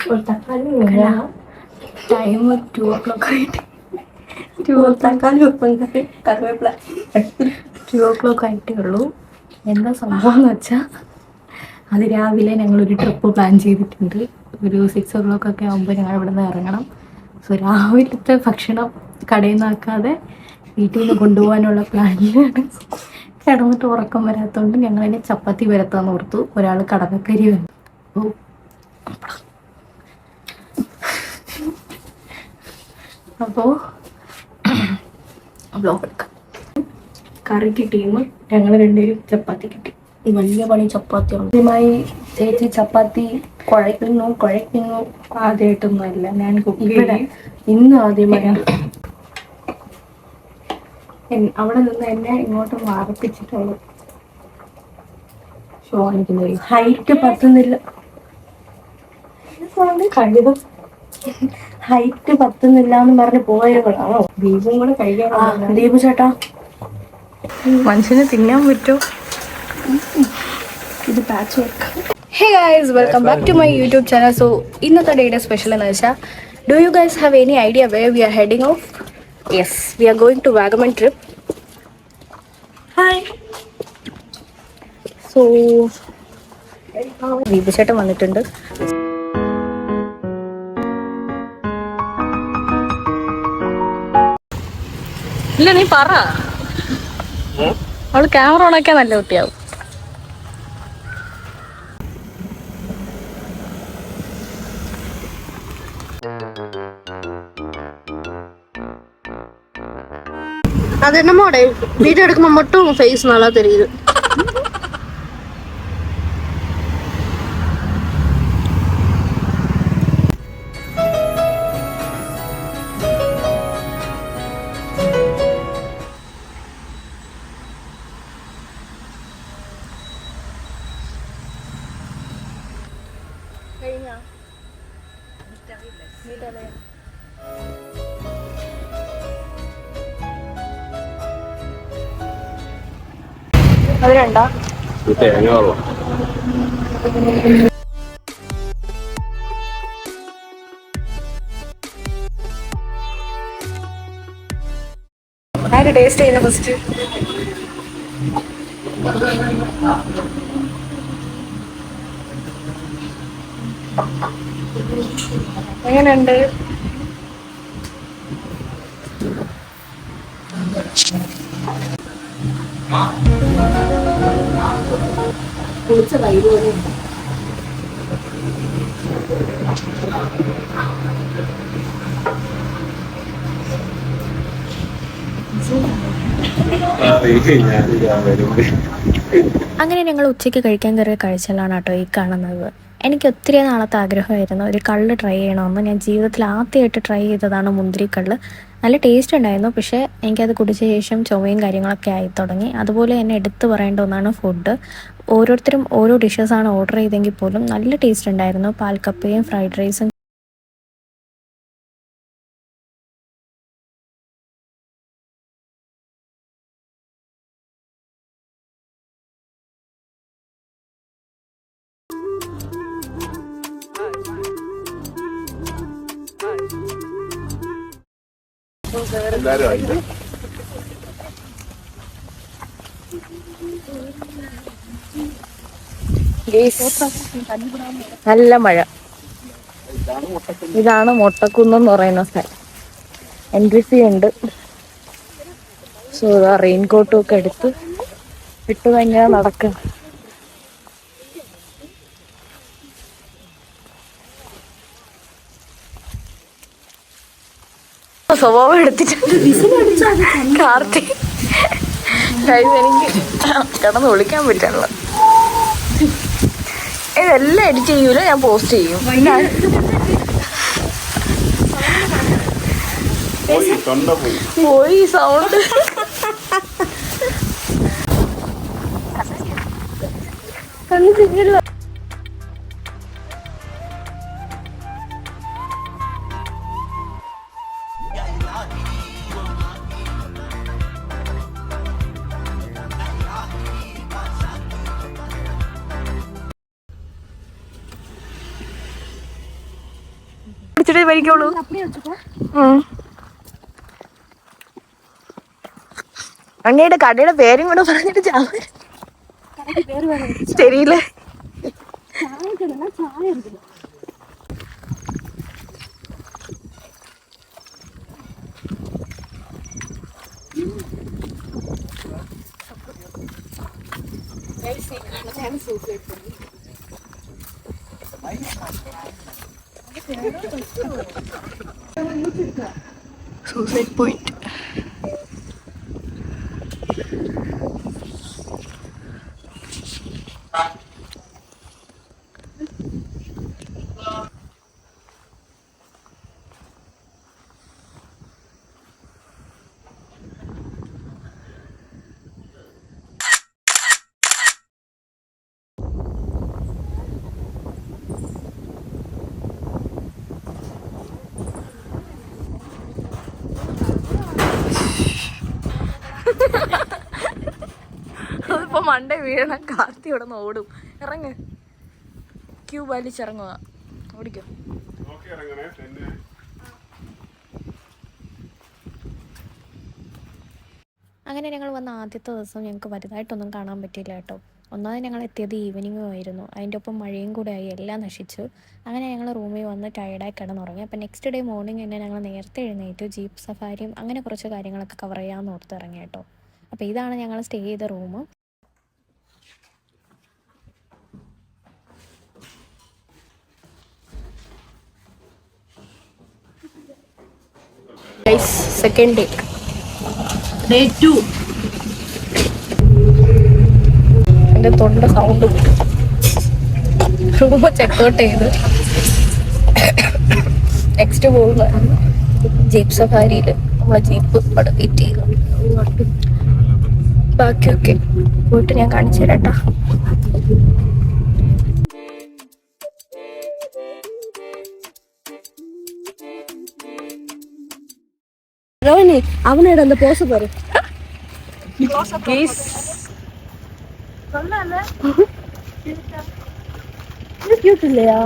ഒരു തക്കാളി time 2 o'clock ആയിട്ട്. തക്കാളി ഉപ്പും കറി കറിവേപ്പില 2 o'clock ആയിട്ടേ ഉള്ളൂ. എന്താ സംഭവം എന്ന് വെച്ചാൽ അത് രാവിലെ ഞങ്ങളൊരു ട്രിപ്പ് പ്ലാൻ ചെയ്തിട്ടുണ്ട്. ഒരു 6 o'clock ഒക്കെ ആകുമ്പോൾ ഞങ്ങൾ ഇവിടെ നിന്ന് ഇറങ്ങണം. സോ രാവിലത്തെ ഭക്ഷണം കടയിൽ നിന്നാക്കാതെ വീട്ടിൽ നിന്ന് കൊണ്ടുപോകാനുള്ള പ്ലാനിലാണ്. കിടന്നിട്ട് ഉറക്കം വരാത്തതുകൊണ്ട് ഞങ്ങളതിനെ ചപ്പാത്തി വരത്താന്ന് ഓർത്തു. ഒരാൾ കടലക്കരി വന്നു. അപ്പോൾ ബ്ലോഗ് എടുക്കാം. കറിക്ക് ടീം ഞങ്ങൾ രണ്ടുപേരും ചപ്പാത്തി കിട്ടി. വലിയ പണി ചപ്പാത്തിയാണ്. ആദ്യമായി ചേച്ചി ചപ്പാത്തി കുഴയ്ക്കുന്നു ആദ്യമായിട്ടൊന്നും അല്ല ഞാൻ ഇവിടെ ഇന്ന് ആദ്യമായാണ്. അവിടെ നിന്ന് എന്നെ ഇങ്ങോട്ട് മാറിപ്പിച്ചിട്ടുള്ളൂ. ഷോ കാണിക്കുന്നത് ഹൈറ്റ് പറ്റുന്നില്ല. കഴിവ് ഹൈറ്റ് പറ്റുന്നില്ല എന്ന് പറഞ്ഞ് പോയതാണോ? ദീപും കൂടെ കഴിക്കാൻ. ദീപു ചേട്ടാ, മനുഷ്യന് തിന്നാൻ പറ്റുമോ? ഇത് patch work. Hey guys, welcome back to my YouTube channel. So ഇന്നത്തെ ഡേയുടെ സ്പെഷ്യൽ എന്ന് വെച്ചാൽ, do you guys have any idea where we are heading off? Yes, we are going to Vagamon trip. Hi. So Deepu ചേട്ടൻ വന്നിട്ടുണ്ട്. ഇല്ല, നീ പറ. അവള് ക്യാമറ ഓണാക്കിയാൽ നല്ല കുട്ടിയാവും. அது என்னமோட வீடியோ எடுக்கும்போது மட்டும் ஃபேஸ் நல்லா தெரியுது. അത് രണ്ടാ ആര് ടേസ്റ്റ് ചെയ്യുന്ന ഫസ്റ്റ്? എങ്ങനെയുണ്ട്? കുളിച്ച തൈര് പോലെ അങ്ങനെ ഞങ്ങൾ ഉച്ചയ്ക്ക് കഴിക്കാൻ കയറിയ കാഴ്ചകളാണ് കേട്ടോ ഈ കാണുന്നത്. എനിക്ക് ഒത്തിരി നാളത്തെ ആഗ്രഹമായിരുന്നു ഒരു കള്ള് ട്രൈ ചെയ്യണമെന്ന്. ഞാൻ ജീവിതത്തിൽ ആദ്യമായിട്ട് ട്രൈ ചെയ്തതാണ് മുന്തിരിക്കള്ള്. നല്ല ടേസ്റ്റ് ഉണ്ടായിരുന്നു. പക്ഷേ എനിക്കത് കുടിച്ച ശേഷം ചുവയും കാര്യങ്ങളൊക്കെ ആയി തുടങ്ങി. അതുപോലെ തന്നെ എടുത്തു പറയേണ്ട ഒന്നാണ് ഫുഡ്. ഓരോരുത്തരും ഓരോ ഡിഷസാണ് ഓർഡർ ചെയ്തെങ്കിൽ പോലും നല്ല ടേസ്റ്റ് ഉണ്ടായിരുന്നു. പാൽക്കപ്പയും ഫ്രൈഡ് റൈസും നല്ല മഴ. ഇതാണ് മൊട്ടക്കുന്നെന്ന് പറയുന്ന സ്ഥലം. എൻട്രി ഫീ ഉണ്ട്. സോ റെയിൻകോട്ടും ഒക്കെ എടുത്ത് ഇട്ട് ഭയങ്കര നടക്കുക. സ്വഭാവം എടുത്തിട്ടുണ്ട് കാർത്തി. എനിക്ക് കിടന്ന് വിളിക്കാൻ പറ്റാനുള്ള ഇതെല്ലാം എഡിറ്റ് ചെയ്യൂല, ഞാൻ പോസ്റ്റ് ചെയ്യും. പോയി സൗണ്ട്. പിടിച്ചിട്ടേ വലിക്കുള്ളൂ. അങ്ങയുടെ കടയുടെ പേരും കൂടെ പറഞ്ഞിട്ട് ശരിയില്ലേ? Suicide point. അതിപ്പോ മണ്ടേ വീഴണം. കാർത്തി ഇവിടെ നിന്ന് ഓടും. ഇറങ്ങ്, ക്യൂ വലിച്ചിറങ്ങുക. ഓടിക്കോ. അങ്ങനെ ഞങ്ങൾ വന്ന ആദ്യത്തെ ദിവസം ഞങ്ങൾക്ക് വലുതായിട്ടൊന്നും കാണാൻ പറ്റിയില്ല കേട്ടോ. ഒന്നാമത് ഞങ്ങൾ എത്തിയത് ഈവനിങ്ങും ആയിരുന്നു. അതിൻ്റെ ഒപ്പം മഴയും കൂടെ ആയി, എല്ലാം നശിച്ചു. അങ്ങനെ ഞങ്ങൾ റൂമിൽ വന്ന് ടയർഡായി കിടന്നുറങ്ങി. അപ്പോൾ നെക്സ്റ്റ് ഡേ മോർണിംഗ് തന്നെ ഞങ്ങൾ നേരത്തെ എഴുന്നേറ്റ് ജീപ്പ് സഫാരിയും അങ്ങനെ കുറച്ച് കാര്യങ്ങളൊക്കെ കവർ ചെയ്യാമെന്ന് ഓർത്ത് ഇറങ്ങി കേട്ടോ. അപ്പോൾ ഇതാണ് ഞങ്ങൾ സ്റ്റേ ചെയ്ത റൂം. Second day, day 2. എൻ്റെ തൊണ്ട സൗണ്ട് റൂം ചെക്കൗട്ട് ചെയ്ത് നെക്സ്റ്റ് പോകുന്ന ജീപ്പ് സഫാരിയിൽ നമ്മളെ ജീപ്പ് അവിടെ വെയിറ്റ് ചെയ്തു. ബാക്കിയൊക്കെ പോയിട്ട് ഞാൻ കാണിച്ചു തരാം കേട്ടോ. ரோஹினி அவனோட அந்த போஸ் பாரு. ക്യൂട്ട് ഇല്ലയാ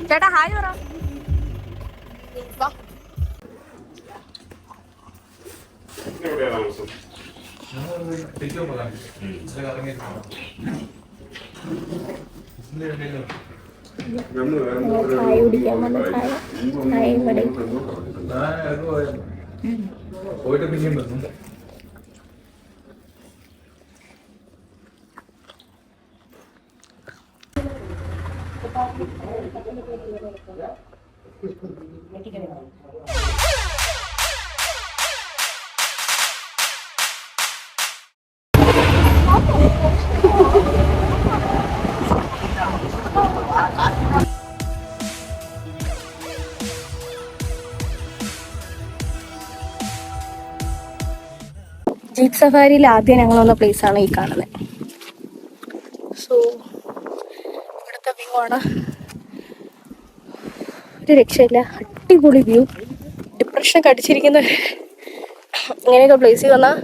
ചേട്ടാ? ഹായ് പറ. ചായ കുടിക്കാൻ വന്ന ചായ ഇവിടെ പോയിട്ട് പിന്നെയും വന്നു. ജീപ്പ് സഫാരിയിൽ ആദ്യം ഞങ്ങൾ വന്ന പ്ലേസ് ആണ് ഈ കാണുന്നത്. സോ ഇവിടുത്തെ വ്യൂ ആണ്, ഒരു രക്ഷയില്ല, അടിപൊളി വ്യൂ. ഡിപ്രഷനൊക്കെ അടിച്ചിരിക്കുന്ന ഇങ്ങനെയൊക്കെ പ്ലേസിൽ വന്നാൽ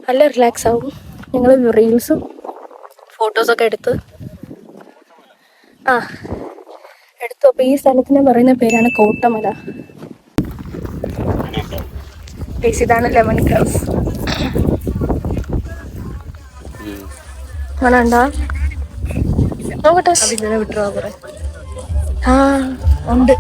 നല്ല റിലാക്സ് ആവും. ഞങ്ങൾ റീൽസും ഫോട്ടോസൊക്കെ എടുത്തു. അപ്പോൾ ഈ സ്ഥലത്തിന് പറയുന്ന പേരാണ് കോട്ടമല. ഇതാണ് ലെമൺ ക്രാസ്. ആണോണ്ടാ നോക്കട്ടെ. വിട്ടുവാ കുറെ. ഉണ്ട്.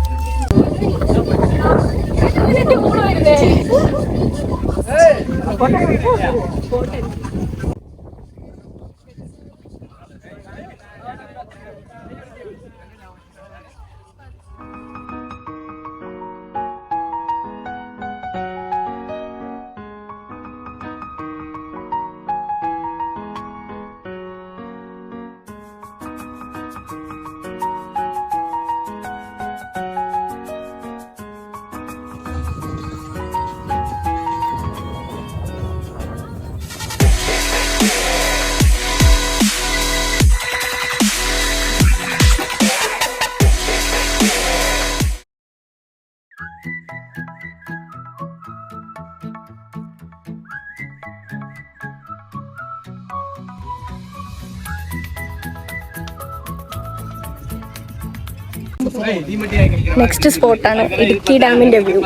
നെക്സ്റ്റ് സ്പോട്ടാണ് ഇടുക്കി ഡാമിന്റെ വ്യൂ.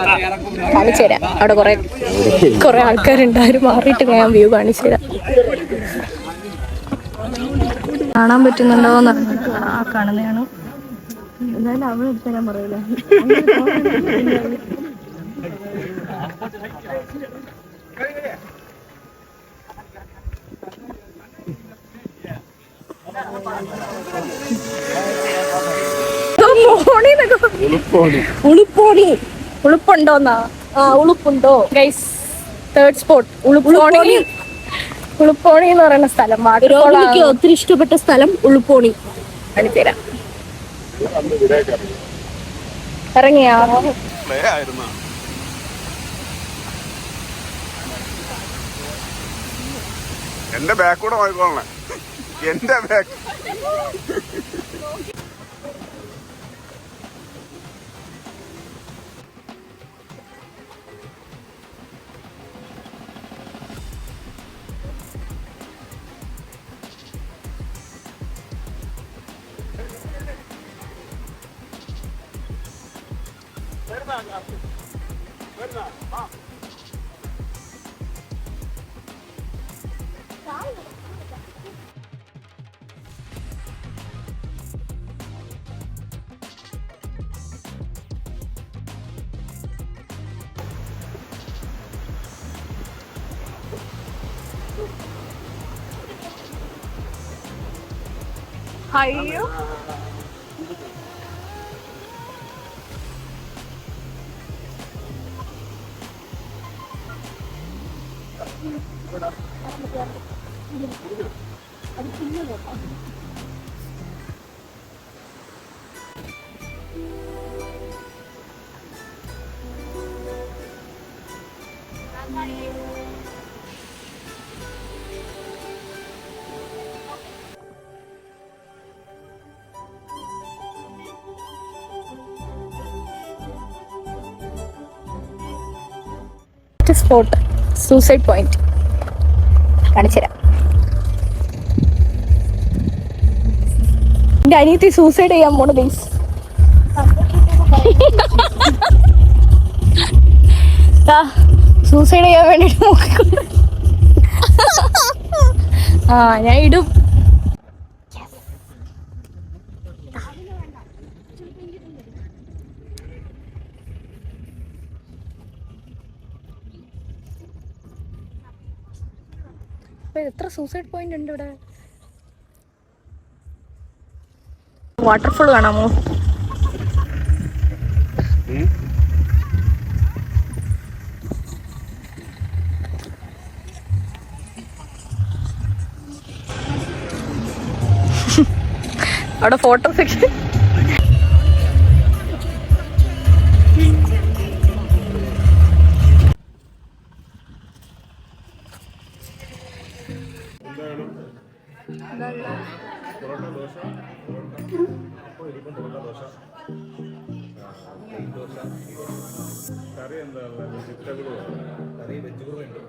കാണിച്ചു തരാം. അവിടെ കുറെ ആൾക്കാരുണ്ട്. അവർ മാറിയിട്ട് ഞാൻ വ്യൂ കാണിച്ചു തരാം. കാണാൻ പറ്റുന്നുണ്ടോ എന്ന് ആ കാണുന്നതാണ്. എന്തായാലും അവിടെ എടുത്ത് തരാൻ പറയില്ല. ഉളുപ്പുണ്ടോന്നാ? ഉളുപ്പുണ്ടോ guys? Third spot Uluppuni. Uluppuni എന്ന് പറയുന്ന സ്ഥലം എനിക്ക് ഒത്തിരി ഇഷ്ടപ്പെട്ട സ്ഥലം ഉളുപ്പോണി. കാണിച്ചുതരാം. ഇറങ്ങിയാ എന്റെ ബാക്ക് കൂടെ വാങ്ങിക്കോളണേ. എന്റെ ബാക്ക് അയ്യോ സ്പോട്ട് സൂസൈഡ് പോയിന്റ് കാണിച്ചുതരാം. എന്റെ അനിയത്തി സൂസൈഡ് ചെയ്യാൻ പോണ ബേസ്. സൂസൈഡ് ചെയ്യാൻ വേണ്ടിട്ട് നോക്കിക്കൊണ്ട് ഞാൻ ഇടും. എത്ര സൂസൈഡ് പോയിന്റ് ഉണ്ട് ഇവിടെ? വാട്ടർഫോൾ കാണാമോ? അവിടെ ഫോട്ടോ സെക്ഷൻ. കറി എന്താ വെജിറ്റബിൾ കറി വെജിറ്റബിൾ ഉണ്ട്.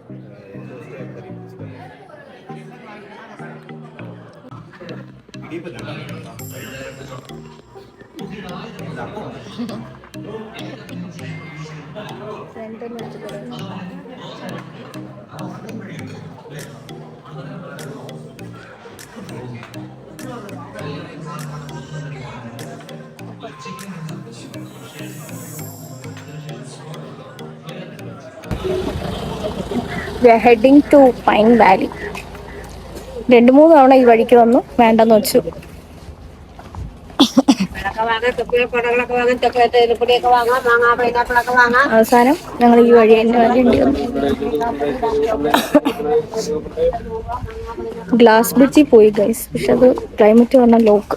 We are heading to Pine Valley. 2-3 തവണ ഈ വഴിക്ക് വന്നു, വേണ്ടെന്ന് വെച്ചു. അവസാനം ഞങ്ങൾ ഈ വഴി തന്നെ വരേണ്ടി വന്നു. ഗ്ലാസ് ബ്രിഡ്ജിൽ പോയി ഗൈസ്, പക്ഷെ അത് ക്ലൈമറ്റ് പറഞ്ഞ ലോക്ക്.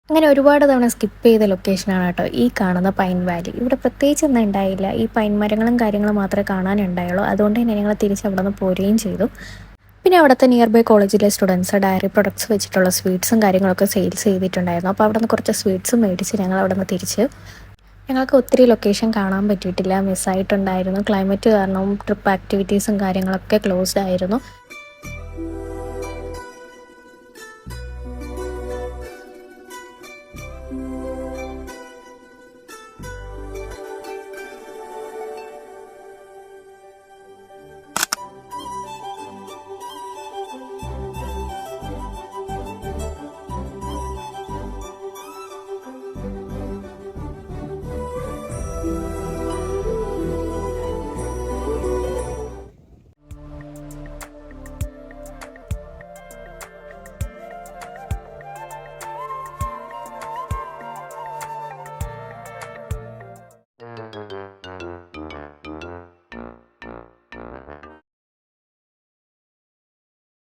അങ്ങനെ ഒരുപാട് തവണ സ്കിപ്പ് ചെയ്ത ലൊക്കേഷനാണ് കേട്ടോ ഈ കാണുന്ന പൈൻ വാലി. ഇവിടെ പ്രത്യേകിച്ച് ഒന്നും ഉണ്ടായില്ല, ഈ പൈൻ മരങ്ങളും കാര്യങ്ങളും മാത്രമേ കാണാനുണ്ടായുള്ളൂ. അതുകൊണ്ട് തന്നെ ഞങ്ങൾ തിരിച്ച് അവിടെ നിന്ന് പോരുകയും ചെയ്തു. പിന്നെ അവിടുത്തെ നിയർ ബൈ കോളേജിലെ സ്റ്റുഡൻസ് ഡയറി പ്രൊഡക്ട്സ് വെച്ചിട്ടുള്ള സ്വീറ്റ്സും കാര്യങ്ങളൊക്കെ സെയിൽസ് ചെയ്തിട്ടുണ്ടായിരുന്നു. അപ്പോൾ അവിടെ നിന്ന് കുറച്ച് സ്വീറ്റ്സും മേടിച്ച് ഞങ്ങൾ അവിടെ നിന്ന് തിരിച്ച്. ഞങ്ങൾക്ക് ഒത്തിരി ലൊക്കേഷൻ കാണാൻ പറ്റിയിട്ടില്ല, മിസ്സായിട്ടുണ്ടായിരുന്നു. ക്ലൈമറ്റ് കാരണവും ട്രിപ്പ് ആക്ടിവിറ്റീസും കാര്യങ്ങളൊക്കെ ക്ലോസ്ഡ് ആയിരുന്നു.